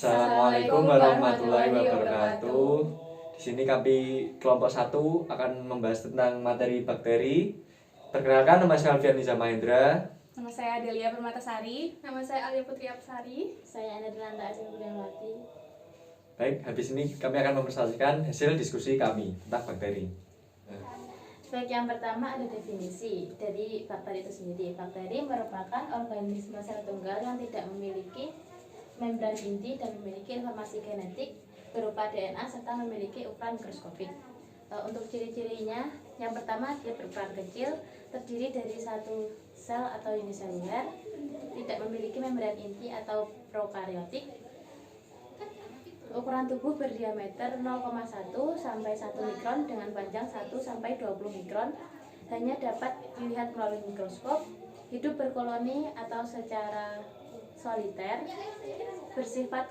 Assalamualaikum warahmatullahi wabarakatuh. Di sini kami kelompok 1 akan membahas tentang materi bakteri. Perkenalkan, nama saya Alfian Niza Mahendra. Nama saya Delia Permatasari. Nama saya Alia Putri Apsari. Saya Ana Delanta Asin Budiawati. Baik, habis ini kami akan mempresentasikan hasil diskusi kami tentang bakteri. Baik, yang pertama ada definisi dari bakteri itu sendiri. Bakteri merupakan organisme sel tunggal yang tidak memiliki membran inti dan memiliki informasi genetik berupa DNA serta memiliki ukuran mikroskopik. Untuk ciri-cirinya, yang pertama dia berukuran kecil, terdiri dari satu sel atau uniseluler, tidak memiliki membran inti atau prokaryotik. Ukuran tubuh berdiameter 0,1 sampai 1 mikron dengan panjang 1 sampai 20 mikron. Hanya dapat dilihat melalui mikroskop. Hidup berkoloni atau secara soliter. Bersifat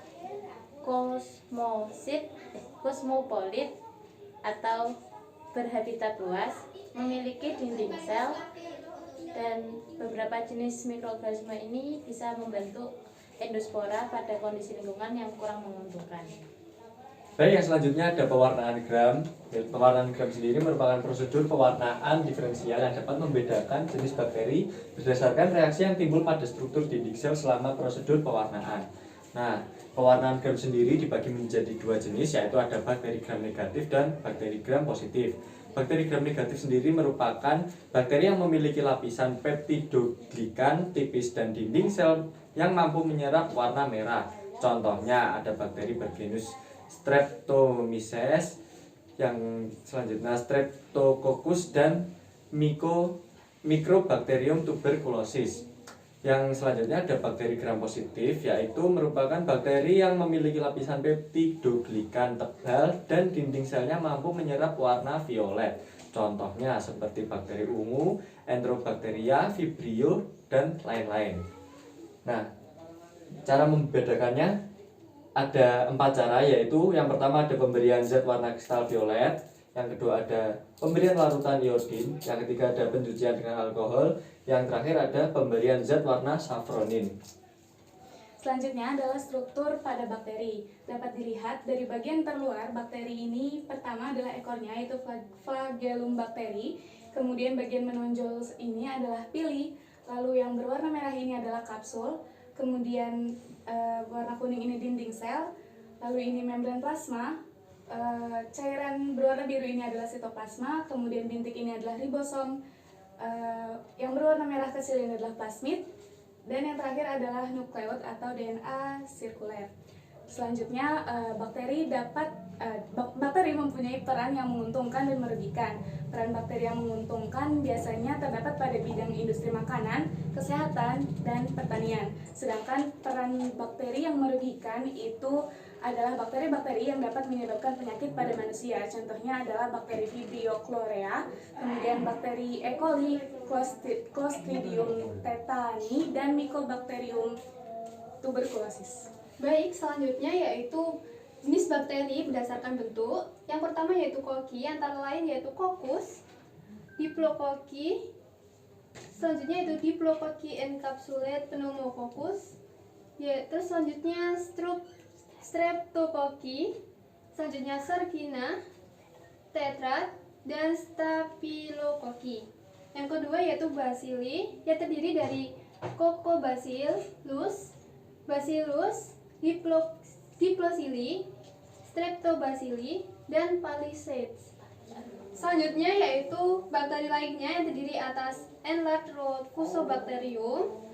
kosmopolit atau berhabitat luas. Memiliki dinding sel. Dan beberapa jenis mikroorganisme ini bisa membentuk endospora pada kondisi lingkungan yang kurang menguntungkan. Baik, yang selanjutnya ada pewarnaan gram. Pewarnaan gram sendiri merupakan prosedur pewarnaan diferensial yang dapat membedakan jenis bakteri berdasarkan reaksi yang timbul pada struktur dinding sel selama prosedur pewarnaan. Nah, pewarnaan gram sendiri dibagi menjadi dua jenis, yaitu ada bakteri gram negatif dan bakteri gram positif. Bakteri gram negatif sendiri merupakan bakteri yang memiliki lapisan peptidoglikan tipis dan dinding sel yang mampu menyerap warna merah. Contohnya ada bakteri bergenus Streptomyces, yang selanjutnya Streptococcus dan Mycobacterium tuberculosis. Yang selanjutnya ada bakteri gram positif, yaitu merupakan bakteri yang memiliki lapisan peptidoglikan tebal dan dinding selnya mampu menyerap warna violet. Contohnya seperti bakteri ungu, Enterobacteria, Vibrio, dan lain-lain. Nah, cara membedakannya ada 4 cara, yaitu yang pertama ada pemberian zat warna kristal violet, yang kedua ada pemberian larutan iodin, yang ketiga ada pencucian dengan alkohol, yang terakhir ada pemberian zat warna safronin. Selanjutnya adalah struktur pada bakteri. Dapat dilihat dari bagian terluar bakteri ini, pertama adalah ekornya, yaitu flagellum bakteri. Kemudian bagian menonjol ini adalah pili. Lalu yang berwarna merah ini adalah kapsul. Kemudian warna kuning ini dinding sel. Lalu ini membran plasma. Cairan berwarna biru ini adalah sitoplasma. Kemudian bintik ini adalah ribosom. Yang berwarna merah kecil ini adalah plasmid. Dan yang terakhir adalah nukleot atau DNA sirkuler. Selanjutnya, bakteri mempunyai peran yang menguntungkan dan merugikan. Peran bakteri yang menguntungkan biasanya terdapat pada bidang industri makanan, kesehatan, dan pertanian. Sedangkan peran bakteri yang merugikan itu adalah bakteri-bakteri yang dapat menyebabkan penyakit pada manusia. Contohnya adalah bakteri Vibrio chlorella, kemudian bakteri E. coli, Clostridium tetani, dan Mycobacterium tuberculosis. Baik, selanjutnya yaitu jenis bakteri berdasarkan bentuk. Yang pertama yaitu koki, antara lain yaitu Coccus, Diplococi. Selanjutnya yaitu Diplococi encapsulate pneumococcus. Terus selanjutnya Streptococi. Selanjutnya Sergina, Tetrad, dan Staphylococcus. Yang kedua yaitu Bacilli, yang terdiri dari Coccobacillus, Bacillus diplocilli, Streptobacilli, dan Palisades. Selanjutnya yaitu bakteri lainnya yang terdiri atas Enlarged Root Fusobacterium,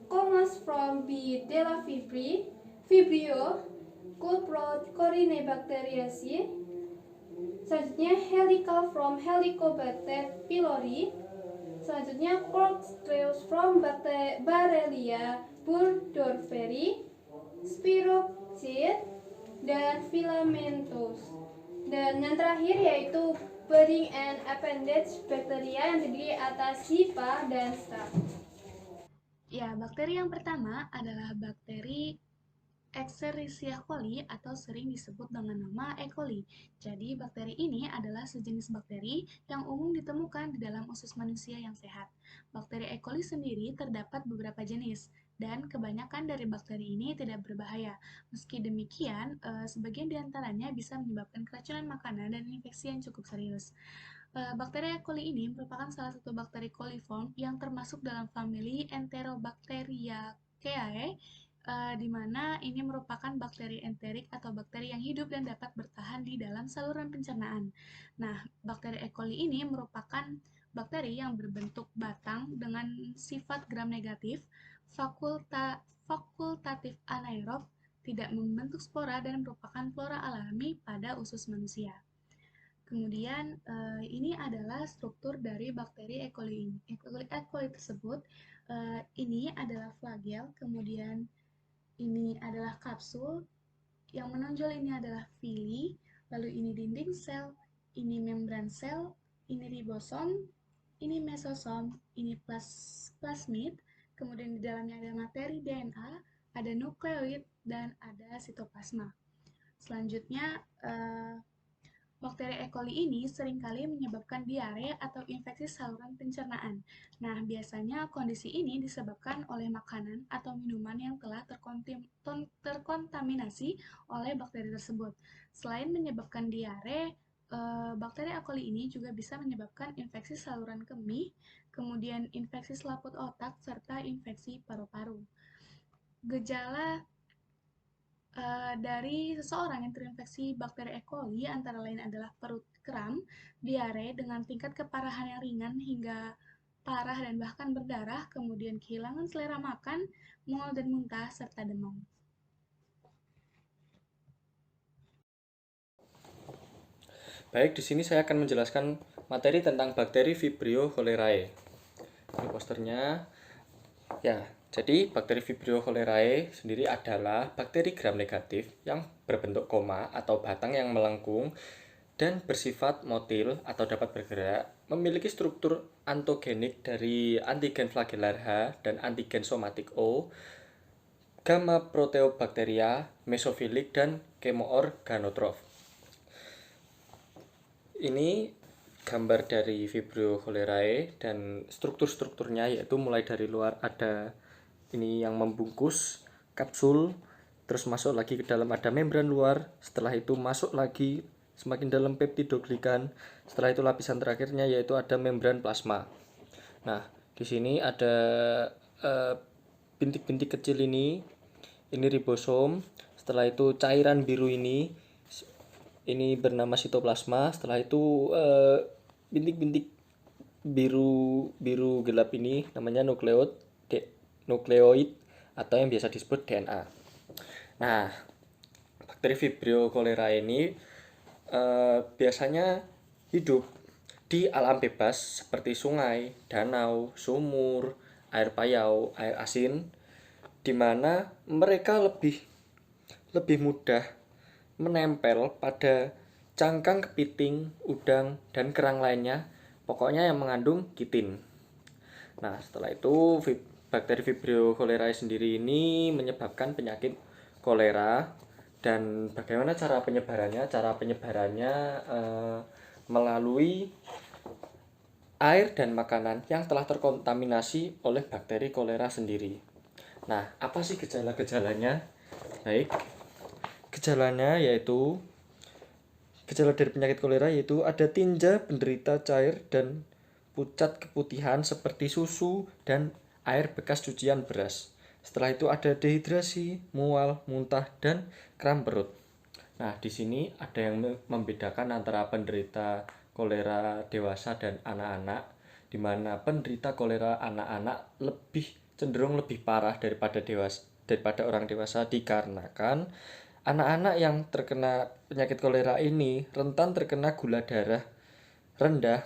Comus from B. della Vibrio, Culprot Corynebacteriaceae. Selanjutnya Helical from Helicobacter pylori. Selanjutnya Corkscrews from Borrelia burgdorferi, Spiroxete, dan Filamentos. Dan yang terakhir yaitu Budding and Appendage Bacteria yang terdiri atas Hipa dan Staph. Ya, bakteri yang pertama adalah bakteri Escherichia coli atau sering disebut dengan nama E. coli. Jadi, bakteri ini adalah sejenis bakteri yang umum ditemukan di dalam usus manusia yang sehat. Bakteri E. coli sendiri terdapat beberapa jenis. dan kebanyakan dari bakteri ini tidak berbahaya. Meski demikian, sebagian di antaranya bisa menyebabkan keracunan makanan dan infeksi yang cukup serius. Bakteri E. coli ini merupakan salah satu bakteri coliform yang termasuk dalam famili Enterobacteriaceae, di mana ini merupakan bakteri enterik atau bakteri yang hidup dan dapat bertahan di dalam saluran pencernaan. Nah, bakteri E. coli ini merupakan bakteri yang berbentuk batang dengan sifat gram negatif, fakultatif anaerob, tidak membentuk spora dan merupakan flora alami pada usus manusia. Kemudian ini adalah struktur dari bakteri E. coli ini. E. coli tersebut ini adalah flagel, kemudian ini adalah kapsul, yang menonjol ini adalah villi, lalu ini dinding sel, ini membran sel, ini ribosom, ini mesosom, ini plasmid, kemudian di dalamnya ada materi DNA, ada nukleoid, dan ada sitoplasma. Selanjutnya, bakteri E. coli ini seringkali menyebabkan diare atau infeksi saluran pencernaan. Nah, biasanya kondisi ini disebabkan oleh makanan atau minuman yang telah terkontaminasi oleh bakteri tersebut. Selain menyebabkan diare, bakteri E. coli ini juga bisa menyebabkan infeksi saluran kemih, kemudian infeksi selaput otak, serta infeksi paru-paru. Gejala dari seseorang yang terinfeksi bakteri E. coli antara lain adalah perut kram, diare dengan tingkat keparahan yang ringan hingga parah dan bahkan berdarah, kemudian kehilangan selera makan, mual dan muntah, serta demam. Baik, di sini saya akan menjelaskan materi tentang bakteri Vibrio cholerae. Ini posternya. Ya, jadi bakteri Vibrio cholerae sendiri adalah bakteri gram negatif yang berbentuk koma atau batang yang melengkung dan bersifat motil atau dapat bergerak, memiliki struktur antogenik dari antigen flagellar H dan antigen somatik O, gamma proteobacteria, mesofilik, dan chemoorganotroph. Ini gambar dari Vibrio cholerae dan struktur-strukturnya, yaitu mulai dari luar ada ini yang membungkus kapsul, terus masuk lagi ke dalam ada membran luar, setelah itu masuk lagi semakin dalam peptidoglikan, setelah itu lapisan terakhirnya yaitu ada membran plasma. Nah, di sini ada bintik-bintik kecil ini ribosom, setelah itu cairan biru ini bernama sitoplasma, setelah itu bintik-bintik biru gelap ini namanya nukleoid atau yang biasa disebut DNA. Nah, bakteri Vibrio cholerae ini biasanya hidup di alam bebas seperti sungai, danau, sumur, air payau, air asin, di mana mereka lebih mudah menempel pada cangkang kepiting, udang, dan kerang lainnya, pokoknya yang mengandung kitin. Nah, setelah itu bakteri Vibrio cholerae sendiri ini menyebabkan penyakit kolera. Dan bagaimana cara penyebarannya? Cara penyebarannya melalui air dan makanan yang telah terkontaminasi oleh bakteri kolera sendiri. Nah, apa sih gejala-gejalanya? Baik, gejala dari penyakit kolera yaitu ada tinja penderita cair dan pucat keputihan seperti susu dan air bekas cucian beras. Setelah itu ada dehidrasi, mual, muntah, dan kram perut. Nah, di sini ada yang membedakan antara penderita kolera dewasa dan anak-anak, di mana penderita kolera anak-anak cenderung lebih parah daripada orang dewasa, dikarenakan anak-anak yang terkena penyakit kolera ini rentan terkena gula darah rendah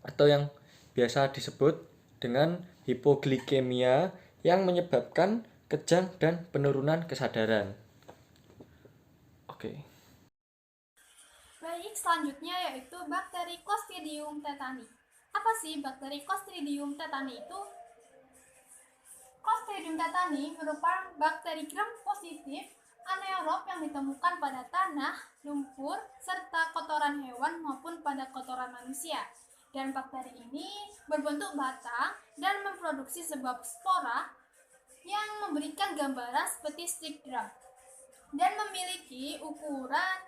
atau yang biasa disebut dengan hipoglikemia yang menyebabkan kejang dan penurunan kesadaran. Oke. Baik, selanjutnya yaitu bakteri Clostridium tetani. Apa sih bakteri Clostridium tetani itu? Clostridium tetani merupakan bakteri gram positif anaerob yang ditemukan pada tanah, lumpur, serta kotoran hewan maupun pada kotoran manusia. Dan bakteri ini berbentuk batang dan memproduksi sebuah spora yang memberikan gambaran seperti stick drum dan memiliki ukuran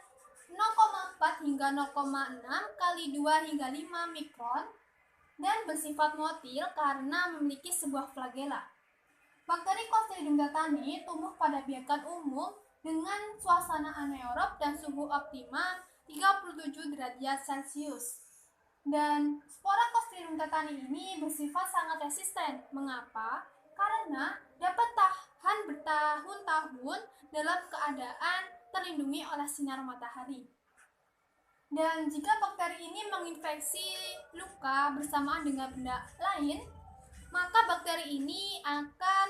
0,4 hingga 0,6 kali 2 hingga 5 mikron dan bersifat motil karena memiliki sebuah flagela. Bakteri Clostridium tetani tumbuh pada biakan umum dengan suasana anaerob dan suhu optima 37 derajat Celcius. Dan spora Clostridium tetani ini bersifat sangat resisten. Mengapa? Karena dapat tahan bertahun-tahun dalam keadaan terlindungi oleh sinar matahari. Dan jika bakteri ini menginfeksi luka bersamaan dengan benda lain, maka bakteri ini akan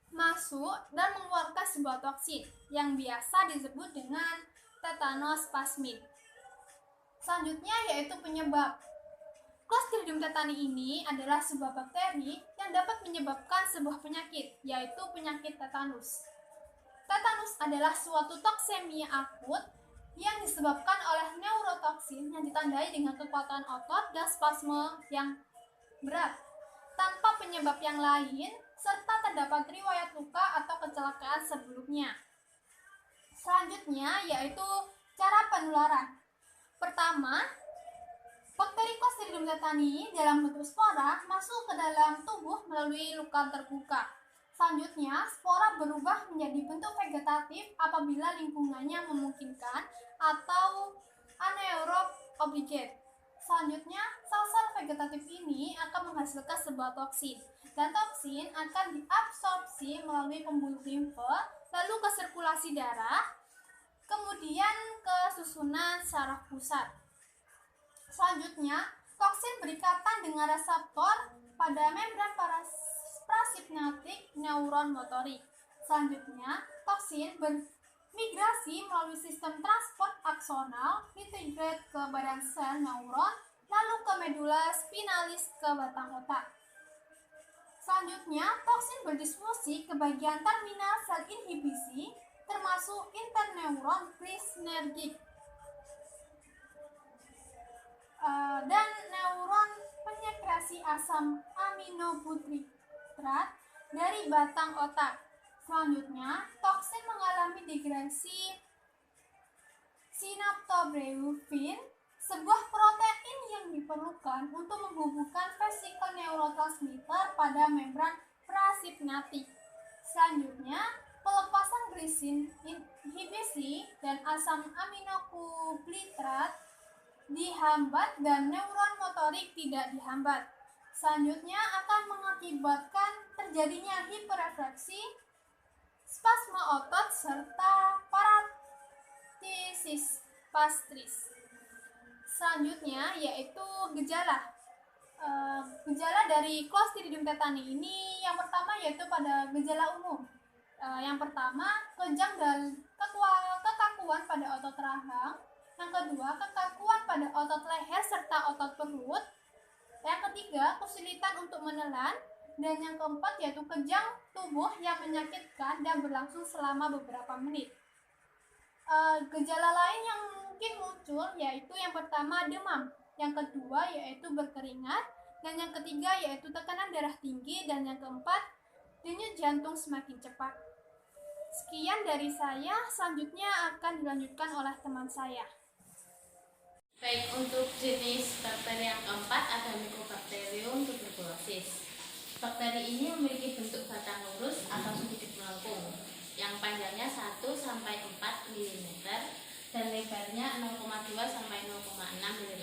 masuk dan mengeluarkan sebuah toksin yang biasa disebut dengan tetanus plasmid. Selanjutnya yaitu penyebab. Clostridium tetani ini adalah sebuah bakteri yang dapat menyebabkan sebuah penyakit, yaitu penyakit tetanus. Tetanus adalah suatu toksemia akut yang disebabkan oleh neurotoksin yang ditandai dengan kekuatan otot dan spasme yang berat, tanpa penyebab yang lain, serta terdapat riwayat luka atau kecelakaan sebelumnya. Selanjutnya yaitu cara penularan. Pertama, bakteri Clostridium tetani dalam bentuk spora masuk ke dalam tubuh melalui luka terbuka. Selanjutnya, spora berubah menjadi bentuk vegetatif apabila lingkungannya memungkinkan atau anaerob obligate. Selanjutnya, sel-sel vegetatif ini akan menghasilkan sebuah toksin, dan toksin akan diabsorpsi melalui pembuluh limfe, lalu ke sirkulasi darah, kemudian ke susunan saraf pusat. Selanjutnya, toksin berikatan dengan reseptor pada membran prasipnatik neuron motorik. Selanjutnya, toksin bermigrasi melalui sistem transport aksonal integrate ke badan sel neuron, lalu ke medula spinalis ke batang otak. Selanjutnya, toksin berdisfusi ke bagian terminal sel inhibisi, termasuk interneuron presinergik dan neuron penyekresi asam aminobutritrat dari batang otak. Selanjutnya, toksin mengalami degresi synaptobreufin, sebuah protein yang diperlukan untuk menghubungkan vesikel neurotransmitter pada membran prasipnatik. Selanjutnya, pelepasan glisin inhibisi dan asam aminobutritrat dihambat dan neuron motorik tidak dihambat. Selanjutnya akan mengakibatkan terjadinya hiperrefleksi, spasme otot, serta parestesis pastris. Selanjutnya yaitu gejala. Gejala dari Clostridium tetani ini yang pertama yaitu pada gejala umum. Yang pertama, kejang dan kekakuan pada otot rahang. Yang kedua, kekakuan pada otot leher serta otot perut. Yang ketiga, kesulitan untuk menelan. Dan yang keempat yaitu kejang tubuh yang menyakitkan dan berlangsung selama beberapa menit. Gejala lain yang mungkin muncul yaitu yang pertama demam, yang kedua yaitu berkeringat, dan yang ketiga yaitu tekanan darah tinggi, dan yang keempat denyut jantung semakin cepat. Sekian dari saya, selanjutnya akan dilanjutkan oleh teman saya. Baik, untuk jenis bakteri yang keempat ada Mycobacterium tuberculosis. Bakteri ini memiliki bentuk batang lurus atau sedikit melengkung, yang panjangnya 1 sampai 4 mm dan lebarnya 0,2 sampai 0,6 mm.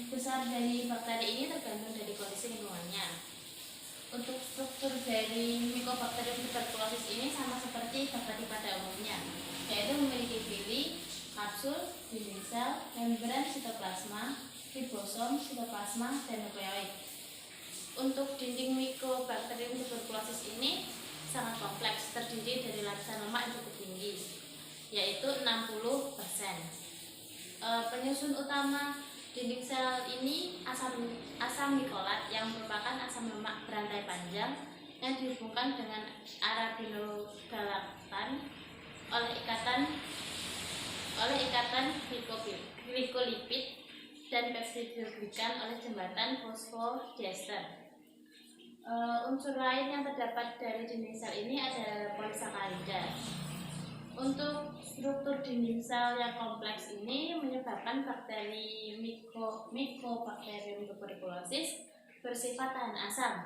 Besar dari bakteri ini tergantung dari kondisi lingkungannya. Untuk struktur dari Mycobacterium tuberculosis ini sama seperti bakteri pada umumnya, yaitu memiliki bili, kapsul, dinding sel, membran sitoplasma, ribosom, sitoplasma, dan nukleoid. Untuk dinding Mycobacterium tuberculosis ini sangat kompleks, terdiri dari lapisan lemak yang cukup tinggi, yaitu 60%. Penyusun utama dinding sel ini asam nikolat yang merupakan asam lemak berantai panjang yang dihubungkan dengan arabinogalaktan oleh ikatan glikolipid dan peptidoglykan oleh jembatan fosfodiester. Unsur lain yang terdapat dari dinding sel ini adalah polisakarida. Untuk struktur dinding sel yang kompleks ini menyebabkan bakteri Mycobacterium tuberculosis bersifat tahan asam,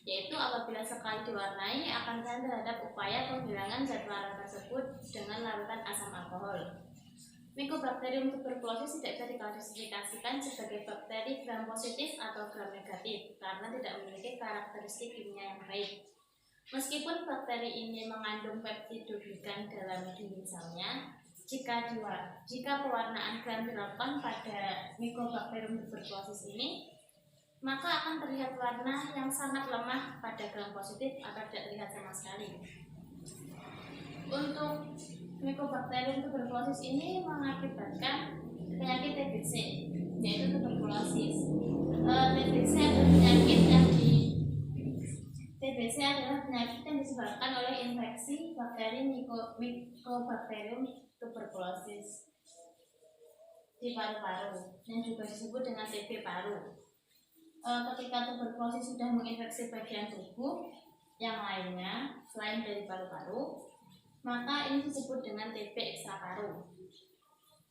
yaitu apabila sekali diwarnai akan tahan terhadap upaya penghilangan zat larut tersebut dengan larutan asam alkohol. Mycobacterium tuberculosis tidak bisa diklasifikasikan sebagai bakteri gram positif atau gram negatif karena tidak memiliki karakteristik kimia yang baik. Meskipun bakteri ini mengandung peptidoglikan dalam dinding selnya, jika pewarnaan gram dilakukan pada Mycobacterium tuberculosis ini, maka akan terlihat warna yang sangat lemah pada gram positif atau tidak terlihat sama sekali. Untuk Mycobacterium tuberculosis ini mengakibatkan penyakit TBC, yaitu tuberkulosis. TBC adalah penyakit yang disebabkan oleh infeksi bakteri Mycobacterium tuberculosis di paru-paru, yang juga disebut dengan TB paru. Ketika tuberkulosis sudah menginfeksi bagian tubuh yang lainnya selain dari paru-paru, maka ini disebut dengan TB ekstra paru.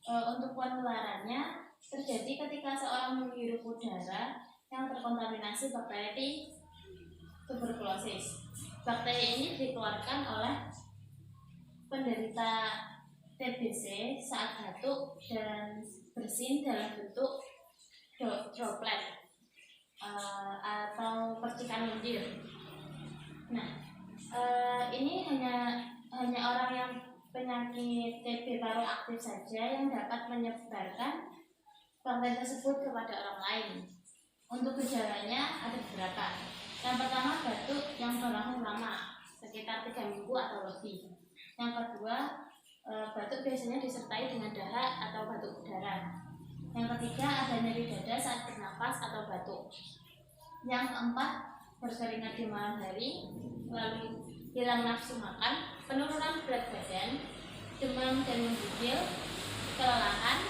Untuk penularannya terjadi ketika seorang menghirup udara yang terkontaminasi bakteri tuberkulosis. Bakteri ini dikeluarkan oleh penderita TBC saat batuk dan bersin dalam bentuk droplet atau percikan lendir. Nah, ini hanya orang yang penyakit TB paru aktif saja yang dapat menyebarkan bakteri tersebut kepada orang lain. Untuk gejalanya ada beberapa. Yang pertama, batuk yang berlangsung lama, sekitar 3 minggu atau lebih. Yang kedua, batuk biasanya disertai dengan dahak atau batuk udara. Yang ketiga, ada nyeri dada saat bernafas atau batuk. Yang keempat, berkeringat di malam hari, lalu hilang nafsu makan, penurunan berat badan, demam dan menggigil, kelelahan,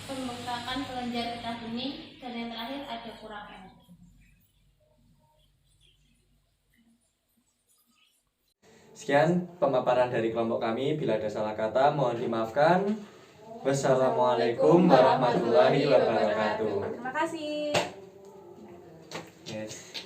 pembengkakan kelenjar getah bening, dan yang terakhir ada kurang energi. Sekian pemaparan dari kelompok kami. Bila ada salah kata mohon dimaafkan. Wassalamualaikum warahmatullahi wabarakatuh. Terima kasih. Yes.